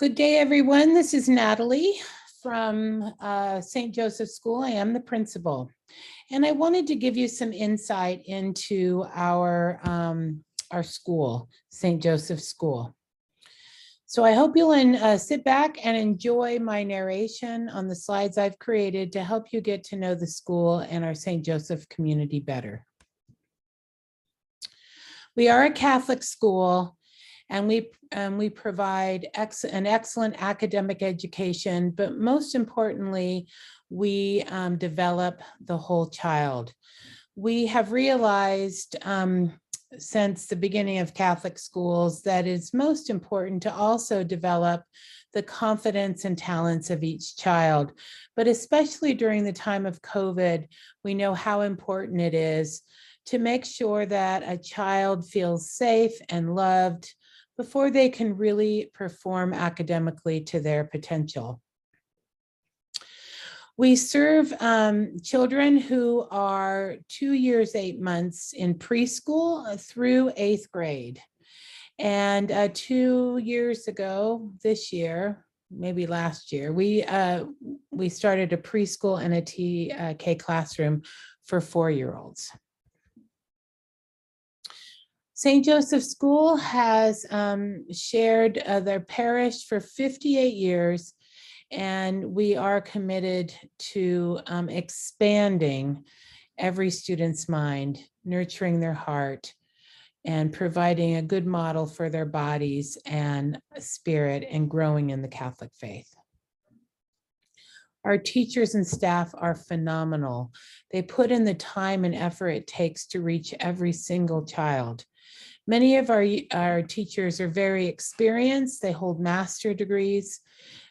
Good day, everyone. This is Natalie from St. Joseph School. I am the principal, and I wanted to give you some insight into our school, St. Joseph School. So I hope you'll sit back and enjoy my narration on the slides I've created to help you get to know the school and our St. Joseph community better. We are a Catholic school, and we provide an excellent academic education, but most importantly, we develop the whole child. We have realized since the beginning of Catholic schools that it's most important to also develop the confidence and talents of each child. But especially during the time of COVID, we know how important it is to make sure that a child feels safe and loved before they can really perform academically to their potential. We serve children who are 2 years, 8 months in preschool through 8th grade. And 2 years ago, this year, maybe last year, we started a preschool and a TK classroom for 4-year-olds. St. Joseph School has shared their parish for 58 years, and we are committed to expanding every student's mind, nurturing their heart, and providing a good model for their bodies and spirit and growing in the Catholic faith. Our teachers and staff are phenomenal. They put in the time and effort it takes to reach every single child. Many of our teachers are very experienced. They hold master degrees.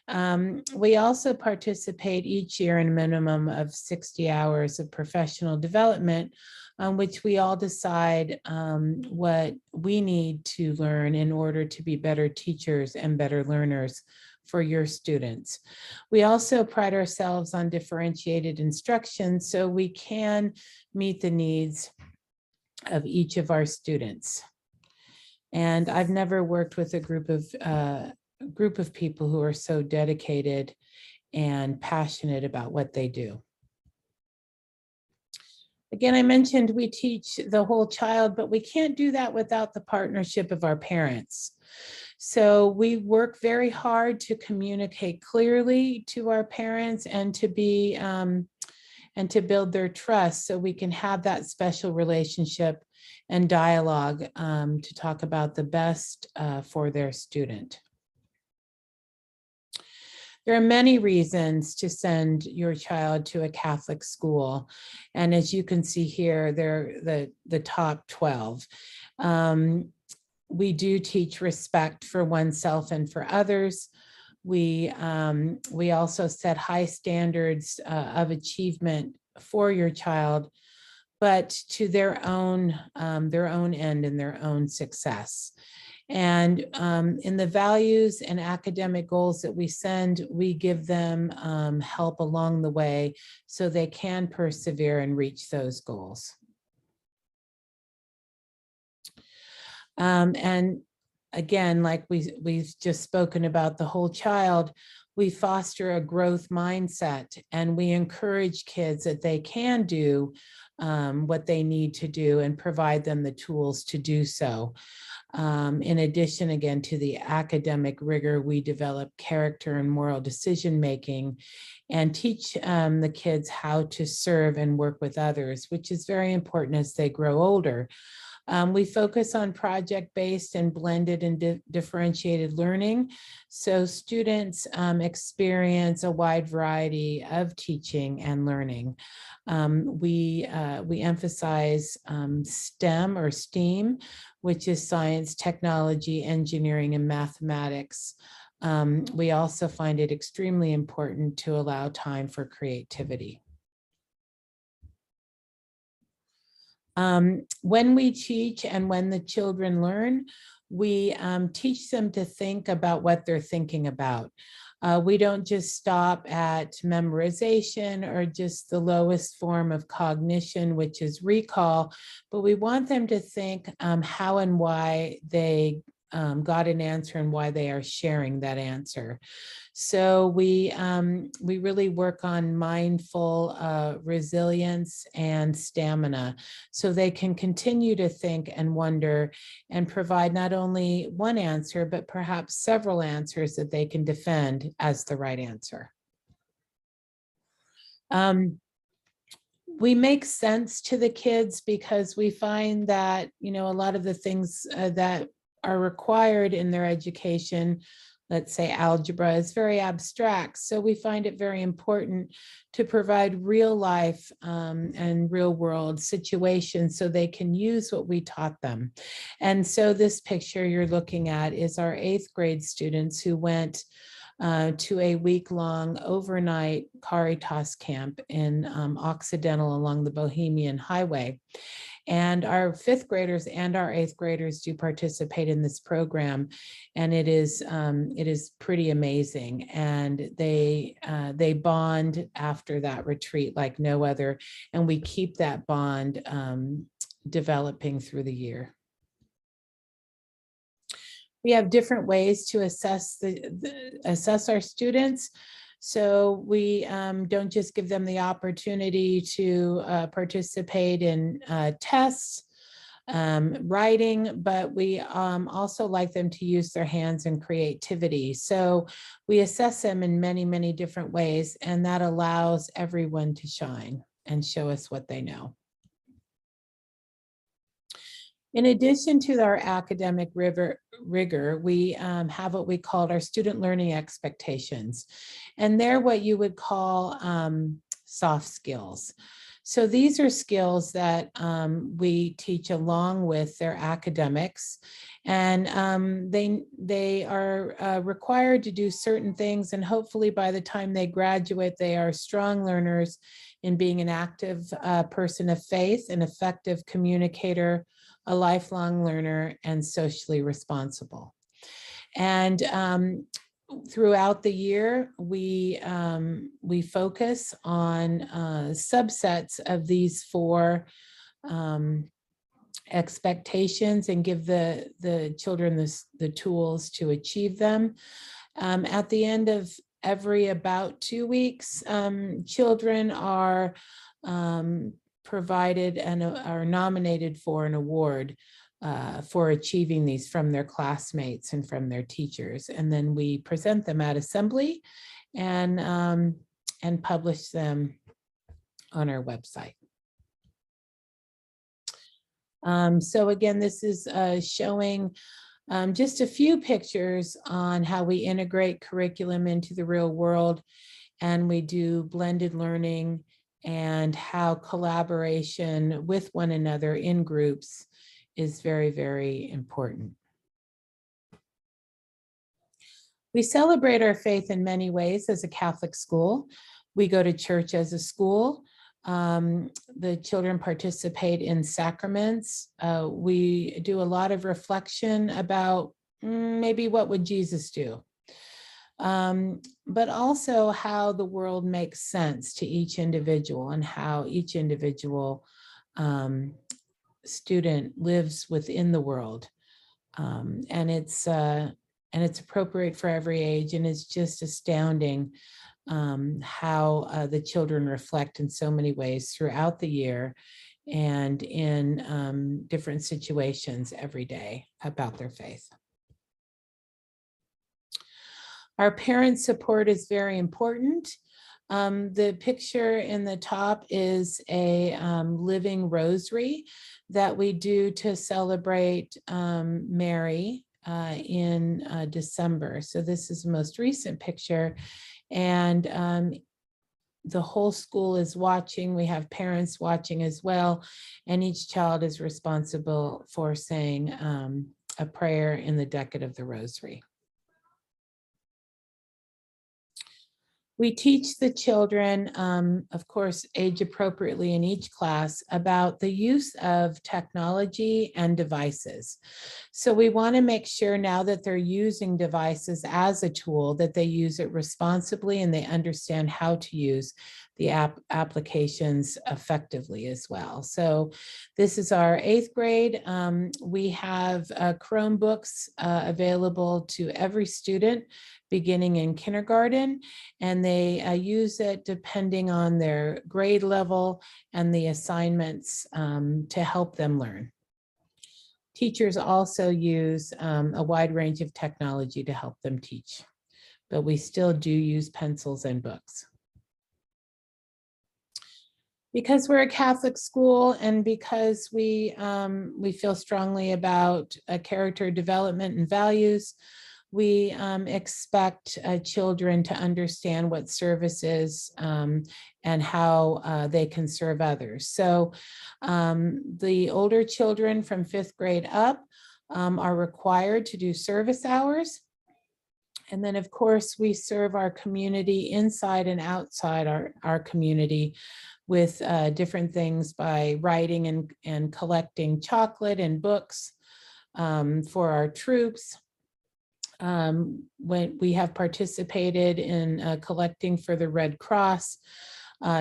We also participate each year in a minimum of 60 hours of professional development, on which we all decide what we need to learn in order to be better teachers and better learners for your students. We also pride ourselves on differentiated instruction so we can meet the needs of each of our students. And I've never worked with a group of people who are so dedicated and passionate about what they do. Again, I mentioned we teach the whole child, but we can't do that without the partnership of our parents. So we work very hard to communicate clearly to our parents and to be and to build their trust so we can have that special relationship and dialogue to talk about the best for their student. There are many reasons to send your child to a Catholic school. And as you can see here, they're the top 12. We do teach respect for oneself and for others. We also set high standards of achievement for your child, but to their own end and their own success. And in the values and academic goals that we send, we give them help along the way so they can persevere and reach those goals. And again, like we've just spoken about the whole child, we foster a growth mindset, and we encourage kids that they can do what they need to do and provide them the tools to do so. In addition, again, to the academic rigor, we develop character and moral decision-making and teach the kids how to serve and work with others, which is very important as they grow older. We focus on project-based and blended and differentiated learning, so students experience a wide variety of teaching and learning. We emphasize STEM or STEAM, which is science, technology, engineering, and mathematics. We also find it extremely important to allow time for creativity. When we teach and when the children learn, we teach them to think about what they're thinking about. We don't just stop at memorization or just the lowest form of cognition, which is recall, but we want them to think how and why they got an answer and why they are sharing that answer. So we really work on mindful resilience and stamina, so they can continue to think and wonder and provide not only one answer, but perhaps several answers that they can defend as the right answer. We make sense to the kids because we find that, a lot of the things that are required in their education, let's say algebra, is very abstract. So we find it very important to provide real life and real world situations so they can use what we taught them. And so this picture you're looking at is our 8th grade students who went to a week-long overnight Caritas camp in Occidental along the Bohemian Highway. And our 5th graders and our 8th graders do participate in this program, and it is pretty amazing. And they bond after that retreat like no other, and we keep that bond developing through the year. We have different ways to assess assess our students. So we don't just give them the opportunity to participate in tests, writing, but we also like them to use their hands and creativity. So we assess them in many, many different ways, and that allows everyone to shine and show us what they know. In addition to our academic rigor, we have what we call our student learning expectations. And they're what you would call soft skills. So these are skills that we teach along with their academics. And they are required to do certain things. And hopefully by the time they graduate, they are strong learners in being an active person of faith, an effective communicator, a lifelong learner, and socially responsible. And throughout the year, we focus on subsets of these 4 expectations and give the children the tools to achieve them. At the end of every about 2 weeks, children are provided and are nominated for an award for achieving these from their classmates and from their teachers. And then we present them at assembly and publish them on our website. So again, this is showing just a few pictures on how we integrate curriculum into the real world, and we do blended learning, and how collaboration with one another in groups is very, very important. We celebrate our faith in many ways as a Catholic school. We go to church as a school. The children participate in sacraments. We do a lot of reflection about maybe what would Jesus do? But also how the world makes sense to each individual and how each individual student lives within the world. And it's appropriate for every age, and it's just astounding how the children reflect in so many ways throughout the year and in different situations every day about their faith. Our parent support is very important. The picture in the top is a living rosary that we do to celebrate Mary in December. So this is the most recent picture, and the whole school is watching. We have parents watching as well, and each child is responsible for saying a prayer in the decade of the rosary. We teach the children, of course, age appropriately in each class, about the use of technology and devices. So we want to make sure now that they're using devices as a tool, that they use it responsibly and they understand how to use the applications effectively as well. So this is our 8th grade. We have Chromebooks available to every student beginning in kindergarten, and they use it depending on their grade level and the assignments to help them learn. Teachers also use a wide range of technology to help them teach, but we still do use pencils and books. Because we're a Catholic school and because we feel strongly about character development and values, we expect children to understand what service is and how they can serve others. So the older children from 5th grade up are required to do service hours. And then, of course, we serve our community inside and outside our community with different things by writing and collecting chocolate and books for our troops. When we have participated in collecting for the Red Cross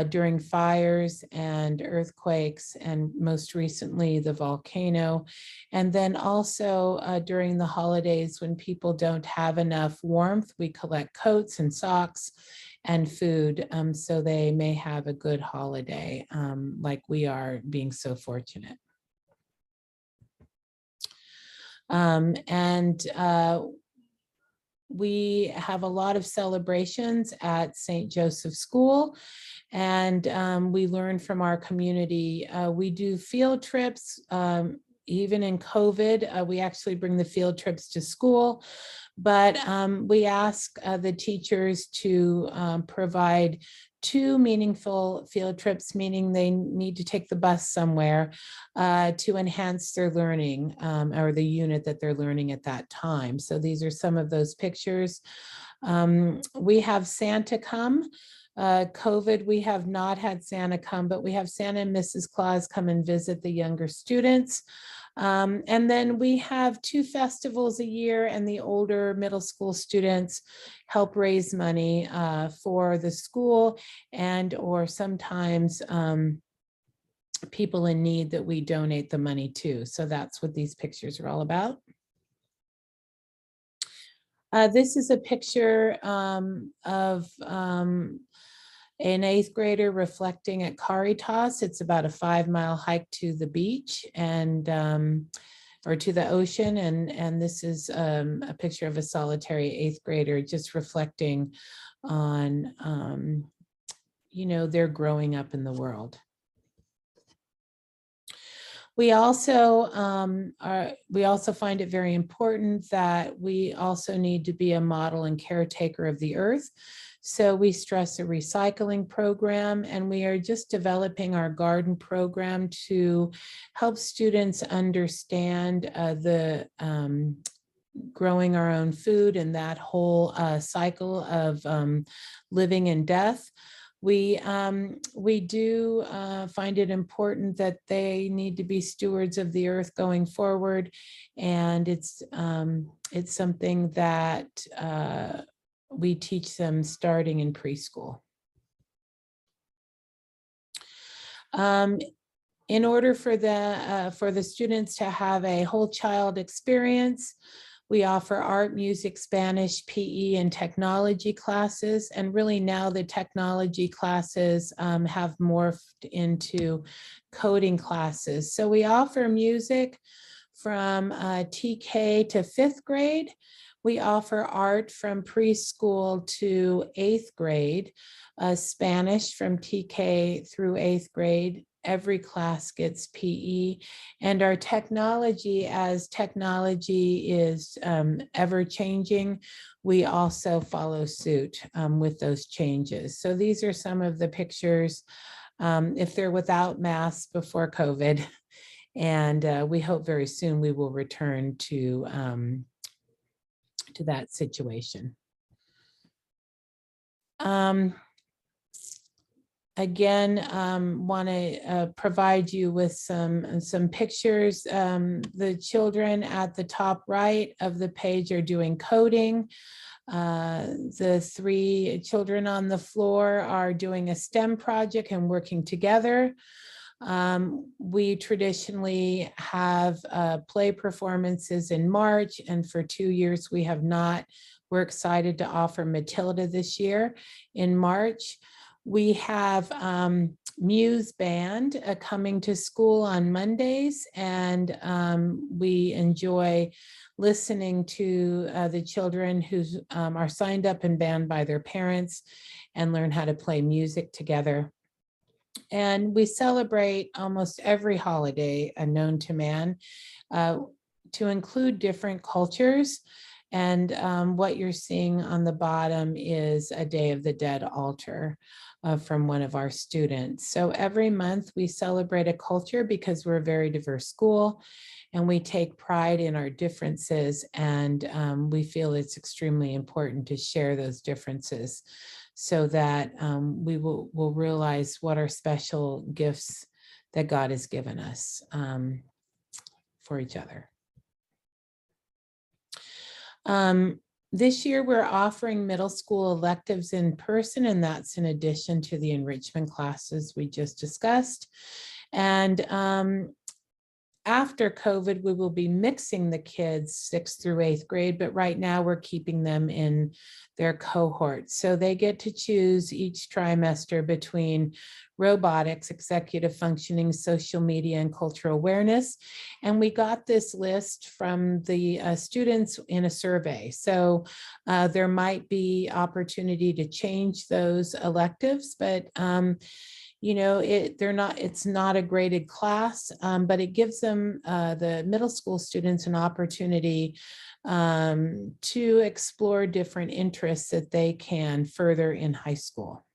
during fires and earthquakes, and most recently the volcano. And then also during the holidays when people don't have enough warmth, we collect coats and socks and food so they may have a good holiday, like we are being so fortunate. We have a lot of celebrations at St. Joseph's School, and we learn from our community. We do field trips. Even in COVID, we actually bring the field trips to school, but we ask the teachers to provide 2 meaningful field trips, meaning they need to take the bus somewhere to enhance their learning or the unit that they're learning at that time. So these are some of those pictures. We have Santa come. COVID, we have not had Santa come, but we have Santa and Mrs. Claus come and visit the younger students. And then we have 2 festivals a year, and the older middle school students help raise money for the school and or sometimes people in need that we donate the money to. So that's what these pictures are all about. This is a picture of an 8th grader reflecting at Caritas. It's about a 5-mile hike to the beach and or to the ocean. And this is a picture of a solitary 8th grader just reflecting on, you know, their growing up in the world. We also find it very important that we also need to be a model and caretaker of the earth. So we stress a recycling program, and we are just developing our garden program to help students understand the growing our own food and that whole cycle of living and death. We do find it important that they need to be stewards of the earth going forward, and it's something that we teach them starting in preschool. In order for the students to have a whole child experience, we offer art, music, Spanish, PE, and technology classes. And really now the technology classes have morphed into coding classes. So we offer music from TK to 5th grade. We offer art from preschool to 8th grade, Spanish from TK through 8th grade. Every class gets PE, and our technology, as technology is ever changing, we also follow suit with those changes. So these are some of the pictures if they're without masks before COVID, and we hope very soon we will return to that situation. Again, want to provide you with some pictures. The children at the top right of the page are doing coding. The 3 children on the floor are doing a STEM project and working together. We traditionally have play performances in March, and for 2 years we have not. We're excited to offer Matilda this year in March. We have Muse Band coming to school on Mondays, and we enjoy listening to the children who are signed up in band by their parents and learn how to play music together. And we celebrate almost every holiday known to man to include different cultures. And what you're seeing on the bottom is a Day of the Dead altar from one of our students. So every month we celebrate a culture because we're a very diverse school and we take pride in our differences, and we feel it's extremely important to share those differences so that we will realize what are special gifts that God has given us for each other. This year, we're offering middle school electives in person, and that's in addition to the enrichment classes we just discussed. And after COVID, we will be mixing the kids 6th through 8th grade, but right now we're keeping them in their cohorts. So they get to choose each trimester between robotics, executive functioning, social media, and cultural awareness. And we got this list from the students in a survey. So there might be opportunity to change those electives, but you know, it's not a graded class, but it gives them, the middle school students, an opportunity to explore different interests that they can further in high school.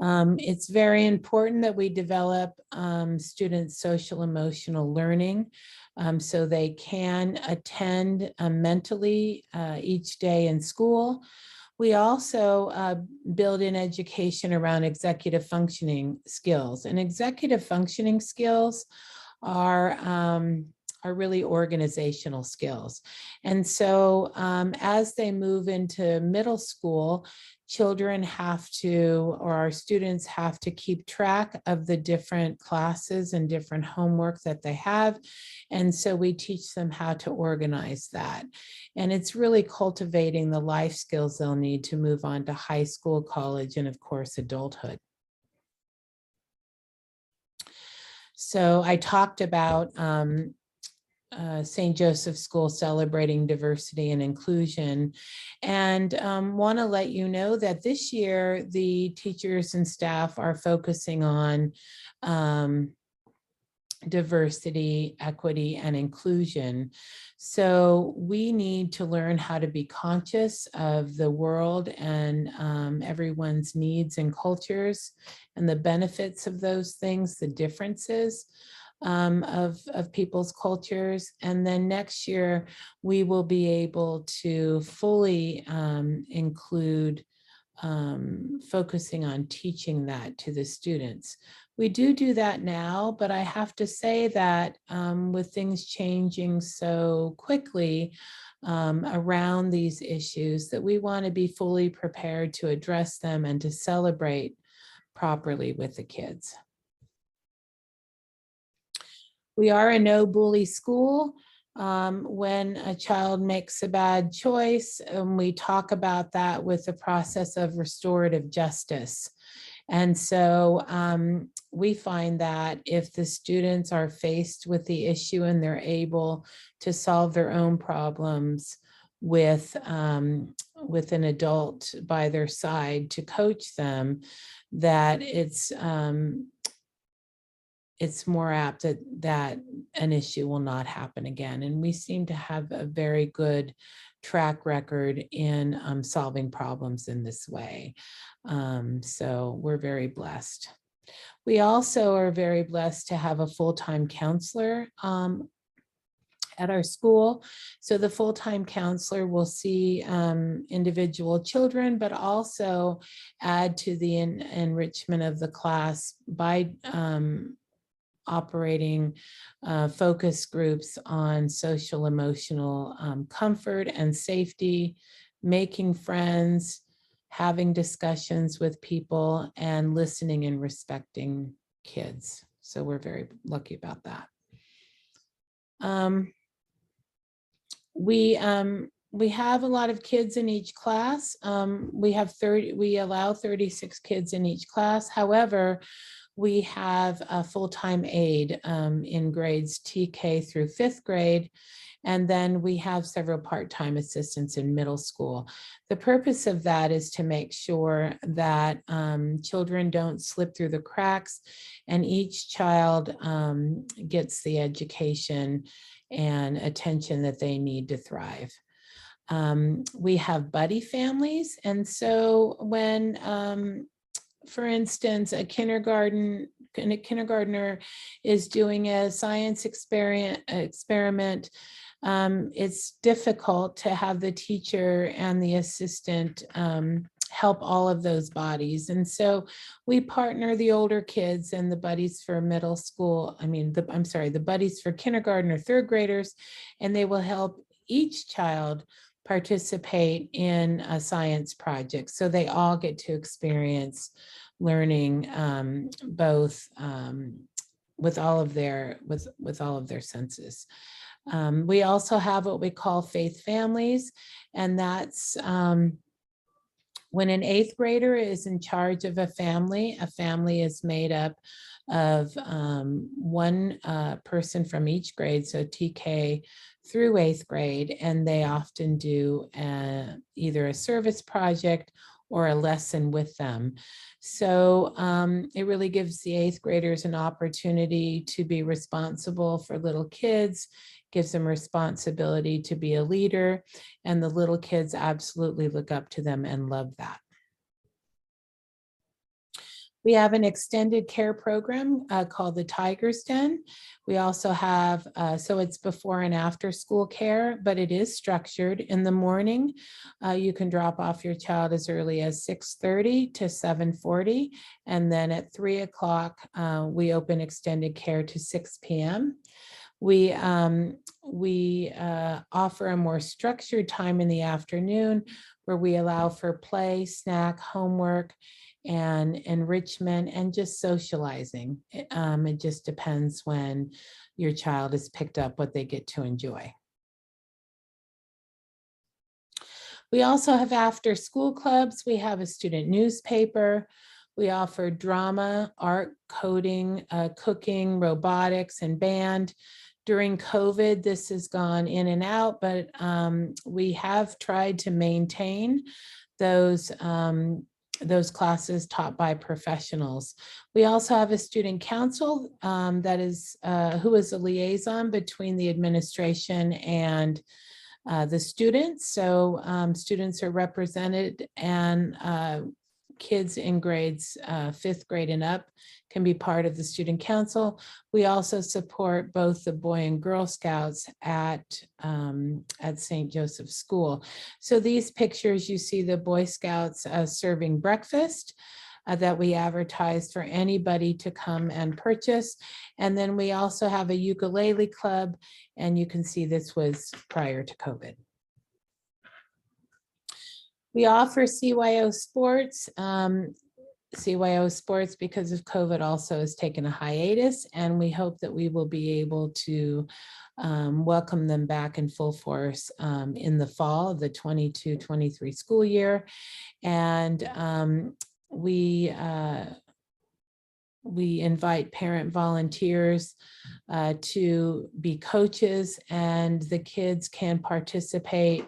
It's very important that we develop students' social emotional learning so they can attend mentally each day in school. We also build in education around executive functioning skills, and executive functioning skills are really organizational skills. And so as they move into middle school, children have to, or our students have to keep track of the different classes and different homework that they have. And so we teach them how to organize that. And it's really cultivating the life skills they'll need to move on to high school, college, and of course, adulthood. So I talked about St. Joseph's School celebrating diversity and inclusion, and want to let you know that this year the teachers and staff are focusing on diversity, equity, and inclusion. So we need to learn how to be conscious of the world and everyone's needs and cultures and the benefits of those things, the differences of people's cultures. And then next year, we will be able to fully include focusing on teaching that to the students. We do that now, but I have to say that with things changing so quickly around these issues, that we want to be fully prepared to address them and to celebrate properly with the kids. We are a no bully school. When a child makes a bad choice, we talk about that with the process of restorative justice. And so we find that if the students are faced with the issue and they're able to solve their own problems with an adult by their side to coach them, that it's more apt that an issue will not happen again. And we seem to have a very good track record in solving problems in this way. So we're very blessed. We also are very blessed to have a full-time counselor at our school. So the full-time counselor will see individual children, but also add to the enrichment of the class by operating focus groups on social emotional comfort and safety, making friends, having discussions with people, and listening and respecting kids. So we're very lucky about that. We have a lot of kids in each class. We allow 36 kids in each class. However, we have a full-time aide in grades TK through 5th grade. And then we have several part-time assistants in middle school. The purpose of that is to make sure that children don't slip through the cracks and each child gets the education and attention that they need to thrive. We have buddy families. And so when, for instance, a kindergartner is doing a science experiment, it's difficult to have the teacher and the assistant help all of those bodies. And so we partner the older kids and the buddies for middle school. The buddies for kindergarten or 3rd graders, and they will help each child participate in a science project. So they all get to experience learning both with all of their senses. We also have what we call faith families, and that's when an 8th grader is in charge of a family is made up of one person from each grade, so TK through 8th grade, and they often do either a service project or a lesson with them. So it really gives the 8th graders an opportunity to be responsible for little kids, gives them responsibility to be a leader, and the little kids absolutely look up to them and love that. We have an extended care program called the Tiger's Den. We also have, so it's before and after school care, but it is structured. In the morning, you can drop off your child as early as 6:30 to 7:40. And then at 3 o'clock, we open extended care to 6 p.m. We offer a more structured time in the afternoon where we allow for play, snack, homework, and enrichment, and just socializing. It just depends when your child is picked up what they get to enjoy. We also have after school clubs. We have a student newspaper. We offer drama, art, coding, cooking, robotics, and band. During COVID, this has gone in and out, but we have tried to maintain those classes taught by professionals. We also have a student council that is who is a liaison between the administration and the students. So students are represented, and kids in grades 5th grade and up can be part of the student council. We also support both the Boy and Girl Scouts at St. Joseph's School. So these pictures, you see the Boy Scouts serving breakfast that we advertise for anybody to come and purchase. And then we also have a ukulele club, and you can see this was prior to COVID. We offer CYO sports. CYO sports, because of COVID, also has taken a hiatus, and we hope that we will be able to welcome them back in full force in the fall of the 22-23 school year. And we invite parent volunteers to be coaches, and the kids can participate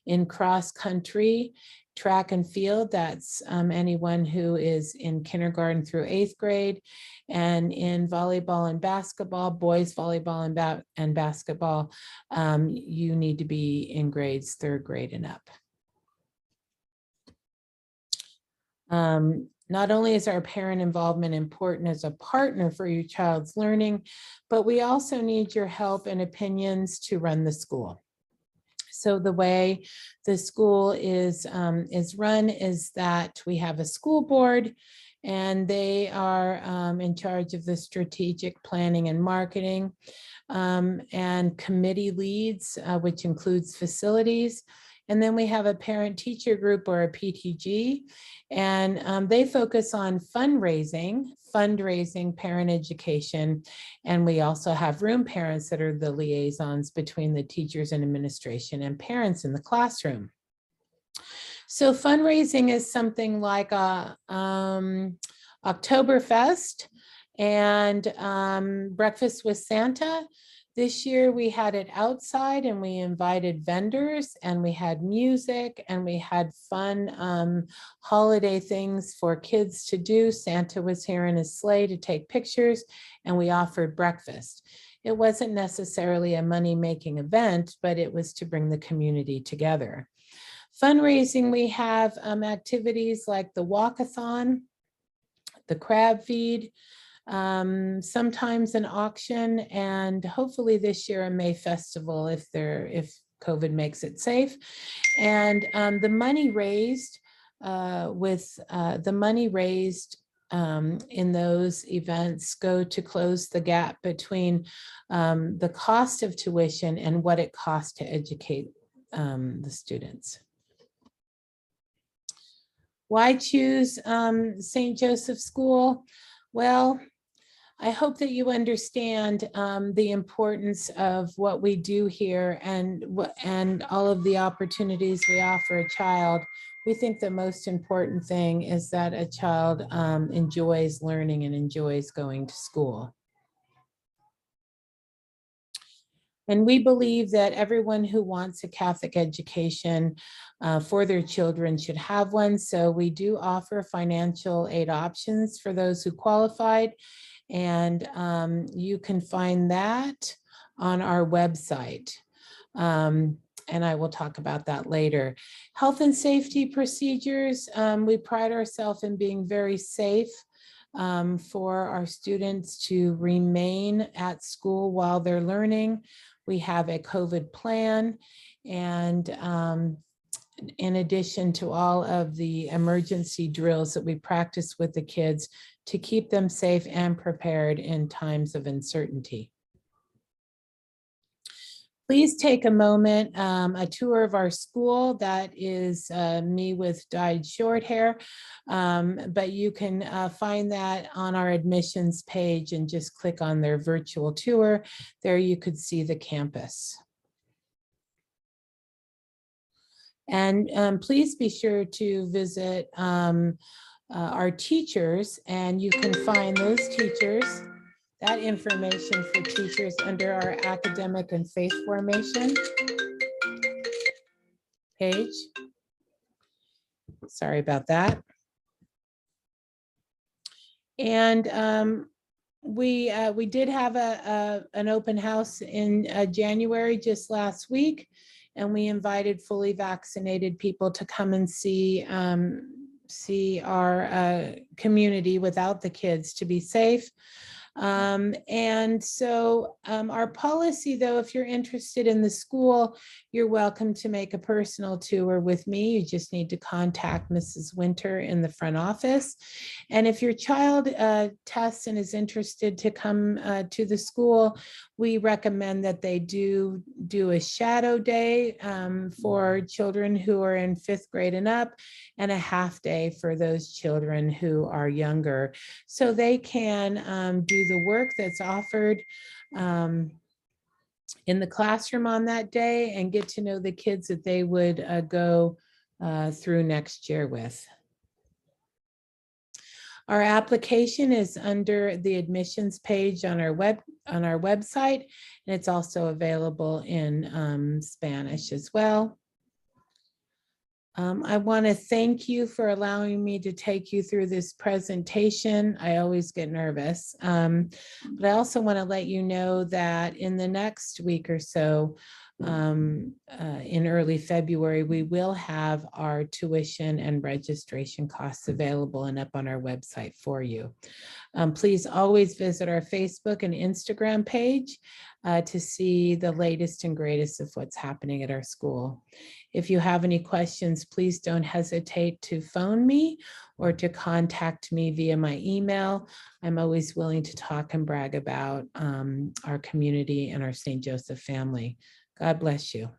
in cross country, track and field. That's anyone who is in kindergarten through 8th grade, and in volleyball and basketball, boys volleyball and basketball, you need to be in grades 3rd grade and up. Not only is our parent involvement important as a partner for your child's learning, but we also need your help and opinions to run the school. So the way the school is run is that we have a school board, and they are in charge of the strategic planning and marketing, and committee leads, which includes facilities. And then we have a parent teacher group, or a PTG, and they focus on fundraising, parent education. And we also have room parents that are the liaisons between the teachers and administration and parents in the classroom. So fundraising is something like a Oktoberfest and Breakfast with Santa. This year we had it outside, and we invited vendors, and we had music, and we had fun holiday things for kids to do. Santa was here in his sleigh to take pictures, and we offered breakfast. It wasn't necessarily a money-making event, but it was to bring the community together. Fundraising, we have activities like the walkathon, the crab feed, sometimes an auction, and hopefully this year a May festival if COVID makes it safe. And the money raised in those events go to close the gap between the cost of tuition and what it costs to educate the students. Why choose St. Joseph School? Well, I hope that you understand the importance of what we do here and all of the opportunities we offer a child. We think the most important thing is that a child enjoys learning and enjoys going to school. And we believe that everyone who wants a Catholic education for their children should have one. So we do offer financial aid options for those who qualified. And you can find that on our website. And I will talk about that later. Health and safety procedures. We pride ourselves in being very safe for our students to remain at school while they're learning. We have a COVID plan, and in addition to all of the emergency drills that we practice with the kids to keep them safe and prepared in times of uncertainty. Please take a moment, a tour of our school. That is me with dyed short hair, but you can find that on our admissions page and just click on their virtual tour. There you could see the campus. And please be sure to visit our teachers, and you can find those teachers, that information for teachers, under our academic and faith formation page. Sorry about that. And we did have an open house in January, just last week, and we invited fully vaccinated people to come and see our community without the kids, to be safe. And so our policy, though, if you're interested in the school, you're welcome to make a personal tour with me. You just need to contact Mrs. Winter in the front office. And if your child tests and is interested to come to the school, we recommend that they do a shadow day for children who are in 5th grade and up, and a half day for those children who are younger, so they can do the work that's offered in the classroom on that day and get to know the kids that they would go through next year with. Our application is under the admissions page on our website, and it's also available in Spanish as well. I want to thank you for allowing me to take you through this presentation. I always get nervous, but I also want to let you know that in the next week or so, in early February, we will have our tuition and registration costs available and up on our website for you. Please always visit our Facebook and Instagram page to see the latest and greatest of what's happening at our school. If you have any questions, please don't hesitate to phone me or to contact me via my email. I'm always willing to talk and brag about our community and our St. Joseph family. God bless you.